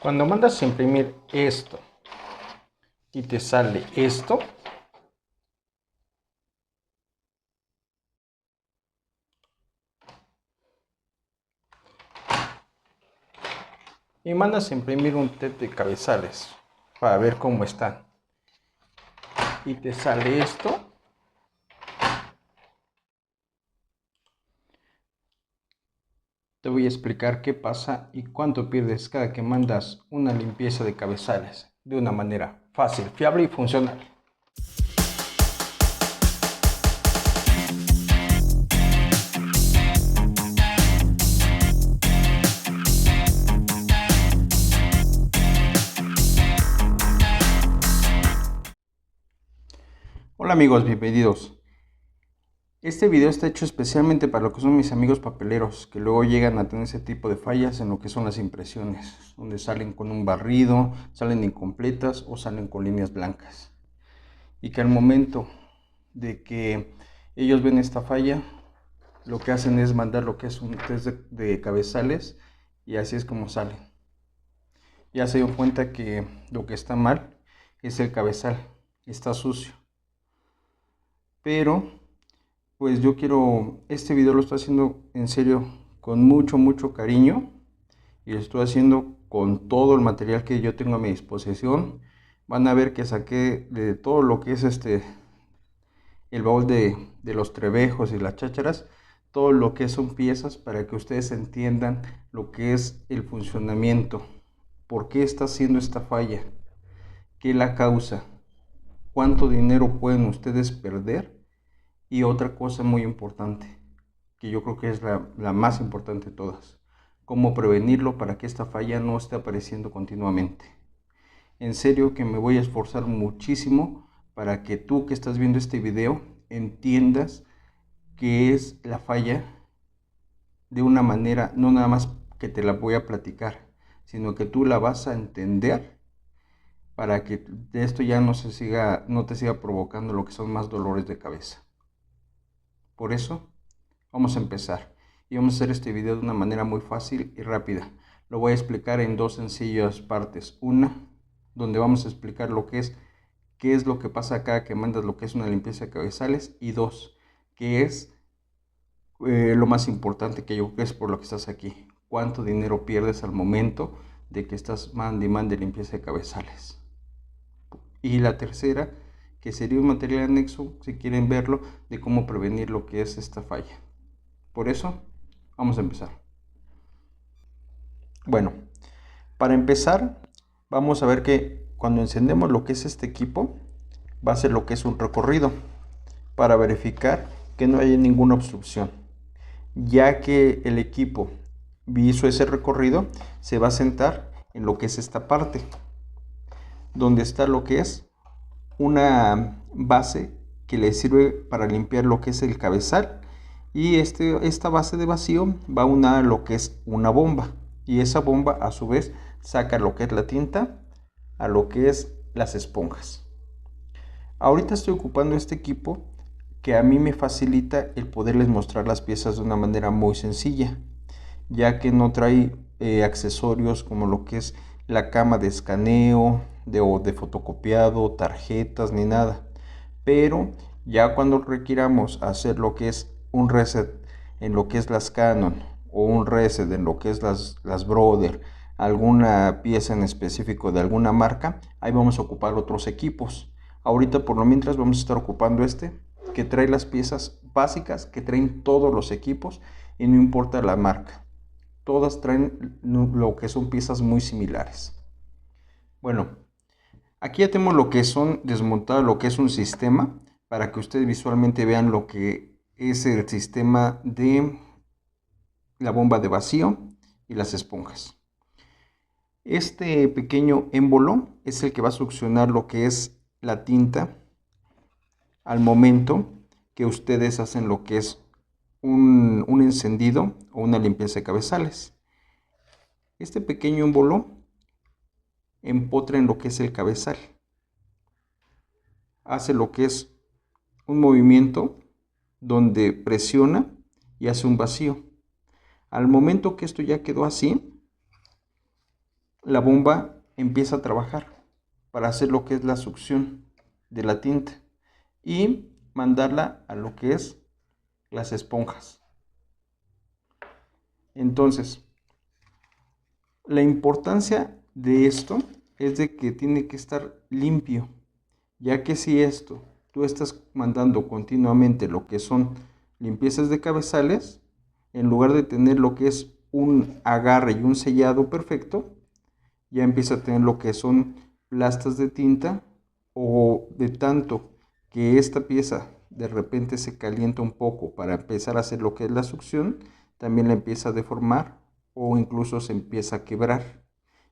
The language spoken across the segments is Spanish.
Cuando mandas a imprimir esto y te sale esto, y mandas a imprimir un test de cabezales para ver cómo están, y te sale esto, te voy a explicar qué pasa y cuánto pierdes cada que mandas una limpieza de cabezales de una manera fácil, fiable y funcional. Hola amigos, bienvenidos. Este video está hecho especialmente para lo que son mis amigos papeleros, que luego llegan a tener ese tipo de fallas en lo que son las impresiones, donde salen con un barrido, salen incompletas o salen con líneas blancas. Y que al momento de que ellos ven esta falla, lo que hacen es mandar lo que es un test de cabezales, y así es como salen. Ya se dio cuenta que lo que está mal es el cabezal, está sucio. Pero pues yo quiero, este video lo estoy haciendo en serio con mucho cariño, y lo estoy haciendo con todo el material que yo tengo a mi disposición. Van a ver que saqué de todo lo que es el baúl de los trebejos y las chácharas, todo lo que son piezas para que ustedes entiendan lo que es el funcionamiento, por qué está haciendo esta falla, qué la causa, cuánto dinero pueden ustedes perder. Y otra cosa muy importante, que yo creo que es la más importante de todas, cómo prevenirlo para que esta falla no esté apareciendo continuamente. En serio que me voy a esforzar muchísimo para que tú que estás viendo este video entiendas qué es la falla de una manera, no nada más que te la voy a platicar, sino que tú la vas a entender para que de esto ya no te siga provocando lo que son más dolores de cabeza. Por eso vamos a empezar y vamos a hacer este video de una manera muy fácil y rápida. Lo voy a explicar en dos sencillas partes. Una, donde vamos a explicar qué es lo que pasa acá que mandas lo que es una limpieza de cabezales. Y dos, qué es lo más importante, que yo creo que es por lo que estás aquí. Cuánto dinero pierdes al momento de que estás mande y mande limpieza de cabezales. Y la tercera, que sería un material anexo, si quieren verlo, de cómo prevenir lo que es esta falla. Por eso, vamos a empezar. Bueno, para empezar, vamos a ver que cuando encendemos lo que es este equipo, va a ser lo que es un recorrido para verificar que no haya ninguna obstrucción. Ya que el equipo hizo ese recorrido, se va a sentar en lo que es esta parte, donde está lo que es una base que le sirve para limpiar lo que es el cabezal, y esta base de vacío va a unar lo que es una bomba, y esa bomba a su vez saca lo que es la tinta a lo que es las esponjas. Ahorita estoy ocupando este equipo que a mí me facilita el poderles mostrar las piezas de una manera muy sencilla, ya que no trae accesorios como lo que es la cama de escaneo, de fotocopiado, tarjetas ni nada. Pero ya cuando requiramos hacer lo que es un reset en lo que es las Canon, o un reset en lo que es las Brother, alguna pieza en específico de alguna marca, ahí vamos a ocupar otros equipos. Ahorita por lo mientras vamos a estar ocupando este, que trae las piezas básicas, que traen todos los equipos y no importa la marca. Todas traen lo que son piezas muy similares. Bueno, aquí ya tenemos lo que son desmontado, lo que es un sistema, para que ustedes visualmente vean lo que es el sistema de la bomba de vacío y las esponjas. Este pequeño émbolo es el que va a succionar lo que es la tinta al momento que ustedes hacen lo que es un encendido o una limpieza de cabezales. Este pequeño émbolo empotra en lo que es el cabezal, hace lo que es un movimiento donde presiona y hace un vacío. Al momento que esto ya quedó así, la bomba empieza a trabajar para hacer lo que es la succión de la tinta y mandarla a lo que es las esponjas. Entonces, la importancia de esto es de que tiene que estar limpio, ya que si esto tú estás mandando continuamente lo que son limpiezas de cabezales, en lugar de tener lo que es un agarre y un sellado perfecto, ya empieza a tener lo que son plastas de tinta, o de tanto que esta pieza de repente se calienta un poco para empezar a hacer lo que es la succión, también la empieza a deformar o incluso se empieza a quebrar.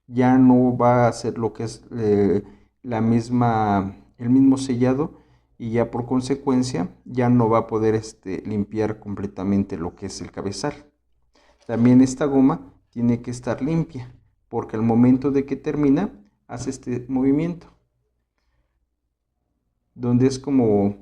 Ya no va a ser lo que es el mismo sellado, y ya por consecuencia ya no va a poder limpiar completamente lo que es el cabezal. También esta goma tiene que estar limpia, porque al momento de que termina hace este movimiento, donde es como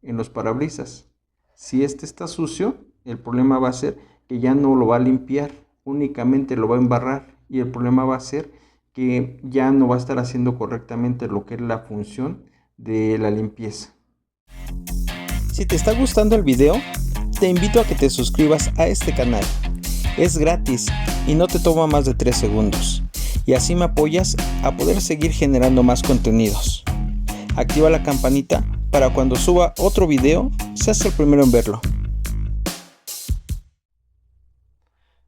en los parabrisas. Si este está sucio, el problema va a ser que ya no lo va a limpiar, únicamente lo va a embarrar, y el problema va a ser que ya no va a estar haciendo correctamente lo que es la función de la limpieza. Si te está gustando el video, te invito a que te suscribas a este canal. Es gratis y no te toma más de 3 segundos. Y así me apoyas a poder seguir generando más contenidos. Activa la campanita para cuando suba otro video, seas el primero en verlo.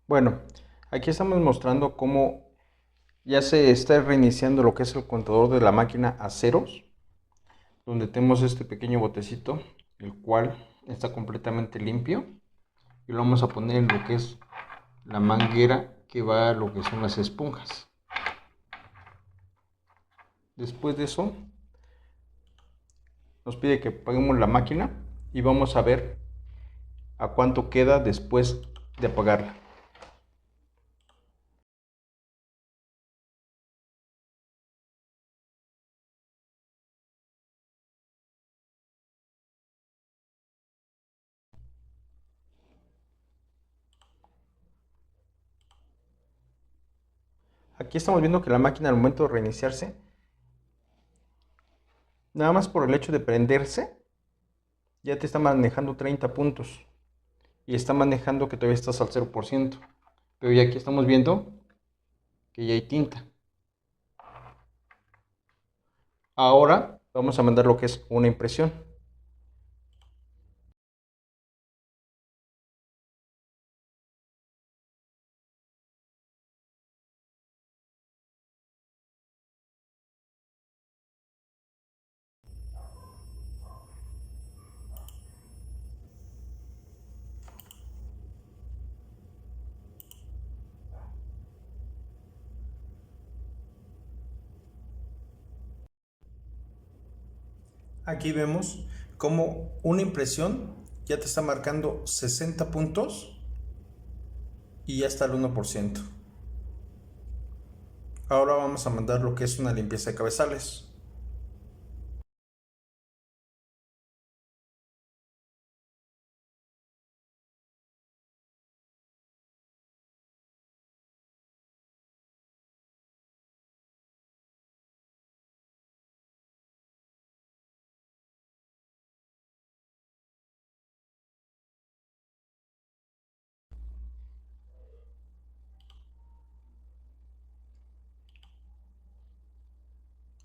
Bueno, aquí estamos mostrando cómo ya se está reiniciando lo que es el contador de la máquina a ceros, donde tenemos este pequeño botecito, el cual está completamente limpio, y lo vamos a poner en lo que es la manguera que va a lo que son las esponjas. Después de eso nos pide que apaguemos la máquina y vamos a ver a cuánto queda después de apagarla. Aquí estamos viendo que la máquina al momento de reiniciarse, nada más por el hecho de prenderse, ya te está manejando 30 puntos. Y está manejando que todavía estás al 0%. Pero ya aquí estamos viendo que ya hay tinta. Ahora vamos a mandar lo que es una impresión. Aquí vemos cómo una impresión ya te está marcando 60 puntos y ya está al 1%. Ahora vamos a mandar lo que es una limpieza de cabezales.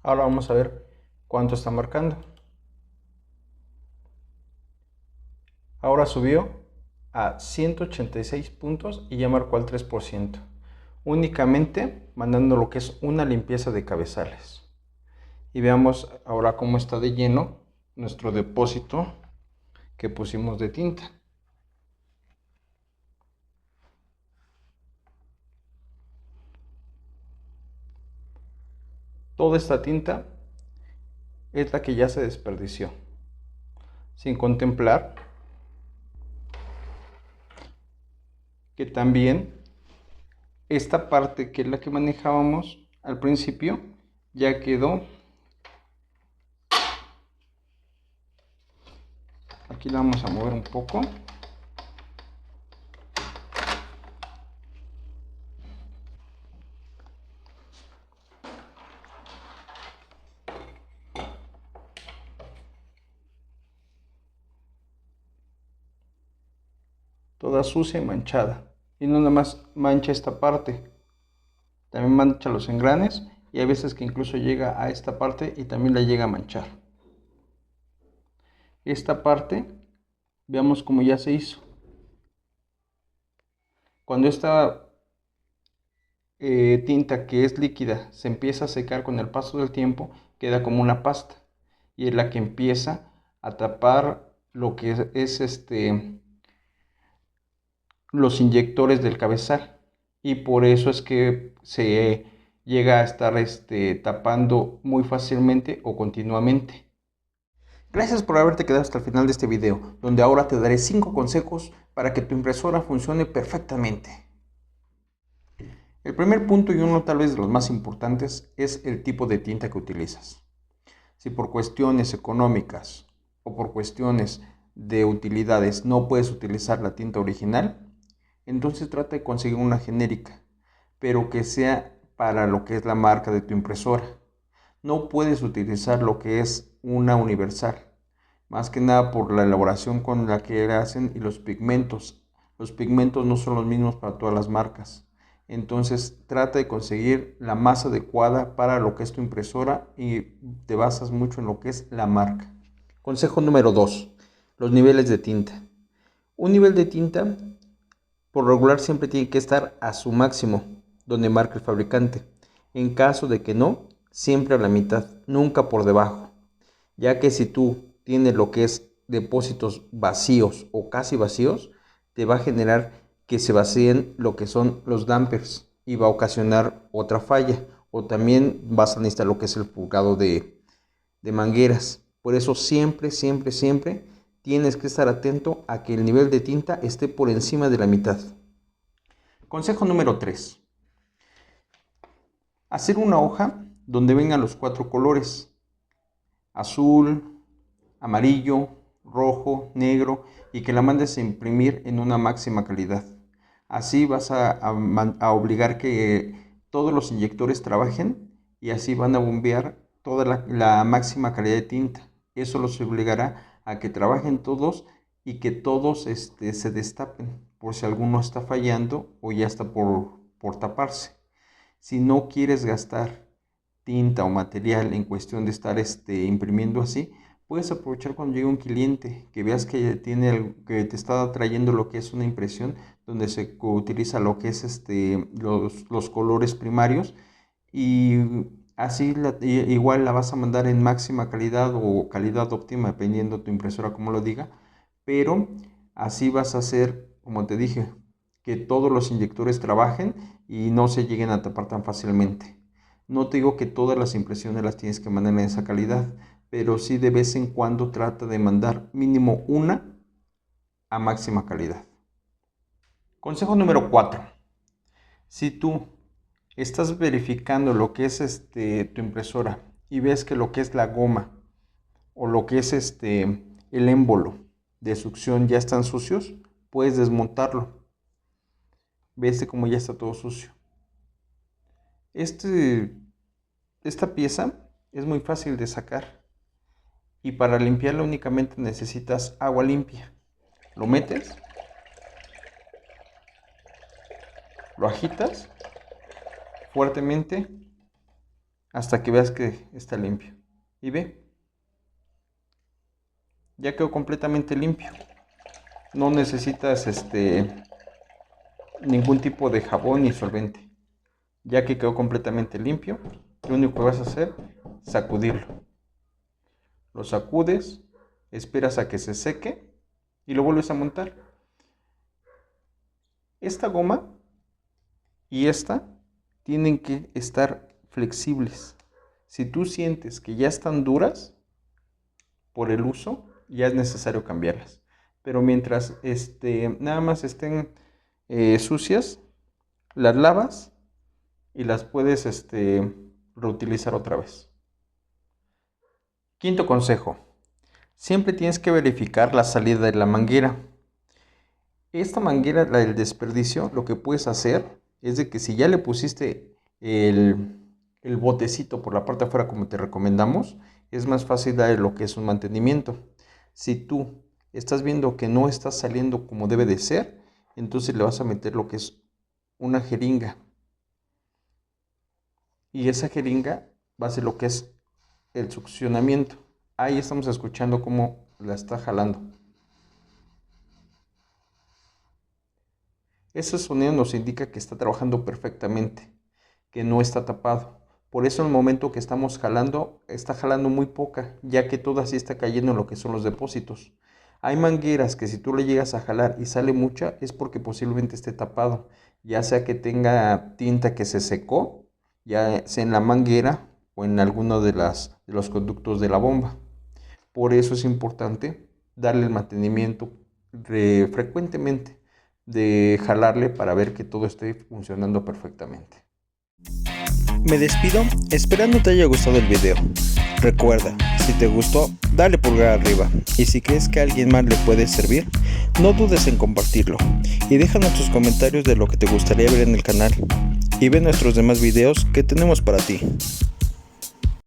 Ahora vamos a ver cuánto está marcando. Ahora subió a 186 puntos y ya marcó al 3%. Únicamente mandando lo que es una limpieza de cabezales. Y veamos ahora cómo está de lleno nuestro depósito que pusimos de tinta. Toda esta tinta es la que ya se desperdició, sin contemplar que también esta parte, que es la que manejábamos al principio, ya quedó. Aquí la vamos a mover un poco. toda sucia y manchada. Y no nada más mancha esta parte, también mancha los engranes y hay veces que incluso llega a esta parte y también la llega a manchar. Esta parte, veamos cómo ya se hizo. Cuando esta tinta que es líquida se empieza a secar con el paso del tiempo, queda como una pasta y es la que empieza a tapar lo que es los inyectores del cabezal, y por eso es que se llega a estar tapando muy fácilmente o continuamente. Gracias por haberte quedado hasta el final de este video, donde ahora te daré 5 consejos para que tu impresora funcione perfectamente. El primer punto, y uno tal vez de los más importantes, es el tipo de tinta que utilizas. Si por cuestiones económicas o por cuestiones de utilidades no puedes utilizar la tinta original, entonces trata de conseguir una genérica, pero que sea para lo que es la marca de tu impresora. No puedes utilizar lo que es una universal, más que nada por la elaboración con la que la hacen y los pigmentos. Los pigmentos no son los mismos para todas las marcas. Entonces trata de conseguir la más adecuada para lo que es tu impresora y te basas mucho en lo que es la marca. Consejo número 2. Los niveles de tinta. Un nivel de tinta por regular siempre tiene que estar a su máximo, donde marca el fabricante. En caso de que no, siempre a la mitad, nunca por debajo. Ya que si tú tienes lo que es depósitos vacíos o casi vacíos, te va a generar que se vacíen lo que son los dampers y va a ocasionar otra falla. O también vas a necesitar lo que es el purgado de mangueras. Por eso siempre tienes que estar atento a que el nivel de tinta esté por encima de la mitad. Consejo número 3. Hacer una hoja donde vengan los 4 colores: azul, amarillo, rojo, negro, y que la mandes a imprimir en una máxima calidad. Así vas a obligar que todos los inyectores trabajen y así van a bombear toda la máxima calidad de tinta. Eso los obligará a que trabajen todos y que todos se destapen por si alguno está fallando o ya está por taparse. Si no quieres gastar tinta o material en cuestión de estar imprimiendo así, puedes aprovechar cuando llegue un cliente que veas que que te está trayendo lo que es una impresión donde se utiliza lo que es los colores primarios, y así igual la vas a mandar en máxima calidad o calidad óptima dependiendo tu impresora como lo diga, pero así vas a hacer, como te dije, que todos los inyectores trabajen y no se lleguen a tapar tan fácilmente. No te digo que todas las impresiones las tienes que mandar en esa calidad, pero sí de vez en cuando trata de mandar mínimo una a máxima calidad. Consejo número 4. Si tú estás verificando lo que es tu impresora y ves que lo que es la goma o lo que es el émbolo de succión ya están sucios, puedes desmontarlo. Ves como ya está todo sucio. Esta pieza es muy fácil de sacar y para limpiarla únicamente necesitas agua limpia. Lo metes, lo agitas fuertemente hasta que veas que está limpio. Y ve, ya quedó completamente limpio. No necesitas ningún tipo de jabón ni solvente. Ya que quedó completamente limpio, lo único que vas a hacer es sacudirlo. Lo sacudes, esperas a que se seque y lo vuelves a montar. Esta goma y esta tienen que estar flexibles. Si tú sientes que ya están duras por el uso, ya es necesario cambiarlas. Pero mientras nada más estén sucias, las lavas y las puedes reutilizar otra vez. Quinto consejo. Siempre tienes que verificar la salida de la manguera. Esta manguera, la del desperdicio, lo que puedes hacer es de que si ya le pusiste el botecito por la parte de afuera como te recomendamos, es más fácil dar lo que es un mantenimiento. Si tú estás viendo que no está saliendo como debe de ser, entonces le vas a meter lo que es una jeringa. Y esa jeringa va a ser lo que es el succionamiento. Ahí estamos escuchando cómo la está jalando. Ese sonido nos indica que está trabajando perfectamente, que no está tapado. Por eso en el momento que estamos jalando, está jalando muy poca, ya que toda así está cayendo en lo que son los depósitos. Hay mangueras que si tú le llegas a jalar y sale mucha, es porque posiblemente esté tapado, ya sea que tenga tinta que se secó, ya sea en la manguera o en alguno de los conductos de la bomba. Por eso es importante darle el mantenimiento frecuentemente, de jalarle para ver que todo esté funcionando perfectamente. Me despido esperando te haya gustado el video. Recuerda, si te gustó, dale pulgar arriba, y si crees que a alguien más le puede servir, no dudes en compartirlo y déjanos tus comentarios de lo que te gustaría ver en el canal y ve nuestros demás videos que tenemos para ti.